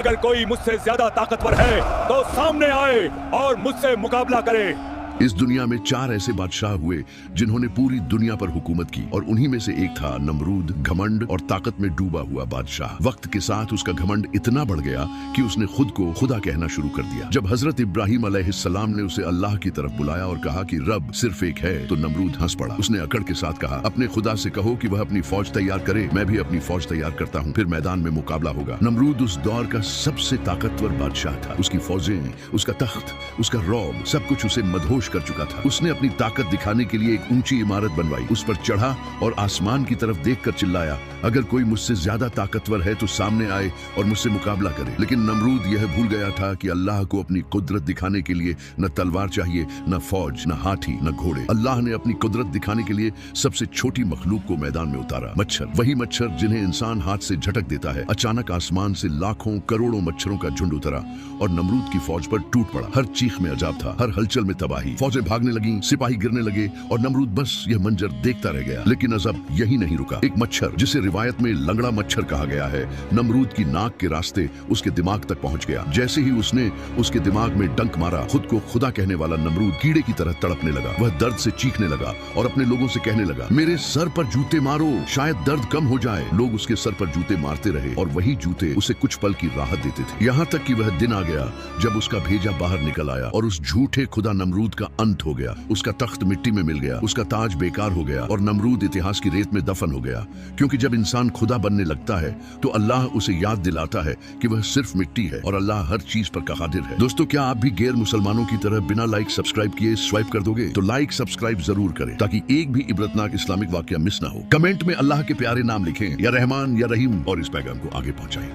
अगर कोई मुझसे ज्यादा ताकतवर है तो सामने आए और मुझसे मुकाबला करे। इस दुनिया में 4 ऐसे बादशाह हुए जिन्होंने पूरी दुनिया पर हुकूमत की और उन्हीं में से एक था नमरूद, घमंड और ताकत में डूबा हुआ बादशाह। वक्त के साथ उसका घमंड इतना बढ़ गया कि उसने खुद को खुदा कहना शुरू कर दिया। जब हजरत इब्राहिम अलैहिस्सलाम ने उसे अल्लाह की तरफ बुलाया और कहा कि रब सिर्फ एक है, तो नमरूद हंस पड़ा। उसने अकड़ के साथ कहा, अपने खुदा से कहो कि वह अपनी फौज तैयार करे, मैं भी अपनी फौज तैयार करता हूँ, फिर मैदान में मुकाबला होगा। नमरूद उस दौर का सबसे ताकतवर बादशाह था। उसकी फौजें, उसका तख्त, उसका रौब, सब कुछ उसे मदहोश कर चुका था। उसने अपनी ताकत दिखाने के लिए एक ऊंची इमारत बनवाई, उस पर चढ़ा और आसमान की तरफ देखकर चिल्लाया, अगर कोई मुझसे ज्यादा ताकतवर है तो सामने आए और मुझसे मुकाबला करे। लेकिन नमरूद यह भूल गया था कि अल्लाह को अपनी कुदरत दिखाने के लिए न तलवार चाहिए, न फौज, न हाथी, न घोड़े। अल्लाह ने अपनी कुदरत दिखाने के लिए सबसे छोटी मखलूक को मैदान में उतारा, मच्छर। वही मच्छर जिन्हें इंसान हाथ से झटक देता है। अचानक आसमान से लाखों करोड़ों मच्छरों का झुंड उतरा और नमरूद की फौज पर टूट पड़ा। हर चीख में अजाब था, हर हलचल में तबाही। फौजें भागने लगी, सिपाही गिरने लगे और नमरूद बस यह मंजर देखता रह गया। लेकिन अजब यही नहीं रुका। एक मच्छर, जिसे रिवायत में लंगड़ा मच्छर कहा गया है, नमरूद की नाक के रास्ते उसके दिमाग तक पहुंच गया। जैसे ही उसने उसके दिमाग में डंक मारा, खुद को खुदा कहने वाला नमरूद कीड़े की तरह तड़पने लगा। वह दर्द से चीखने लगा और अपने लोगों से कहने लगा, मेरे सर पर जूते मारो, शायद दर्द कम हो जाए। लोग उसके सर पर जूते मारते रहे और वही जूते उसे कुछ पल की राहत देते थे। यहाँ तक कि वह दिन आ गया जब उसका भेजा बाहर निकल आया और उस झूठे खुदा नमरूद का अंत हो गया। उसका तख्त मिट्टी में मिल गया, उसका ताज बेकार हो गया और नमरूद इतिहास की रेत में दफन हो गया। क्योंकि जब इंसान खुदा बनने लगता है तो अल्लाह उसे याद दिलाता है कि वह सिर्फ मिट्टी है और अल्लाह हर चीज पर कादिर है। दोस्तों, क्या आप भी गैर मुसलमानों की तरह बिना लाइक सब्सक्राइब किए स्वाइप कर दोगे? तो लाइक सब्सक्राइब जरूर करें ताकि एक भी इबरतनाक इस्लामिक वाकया मिस ना हो। कमेंट में अल्लाह के प्यारे नाम लिखें, या रहमान या रहीम, और इस पैगाम को आगे पहुंचाएं।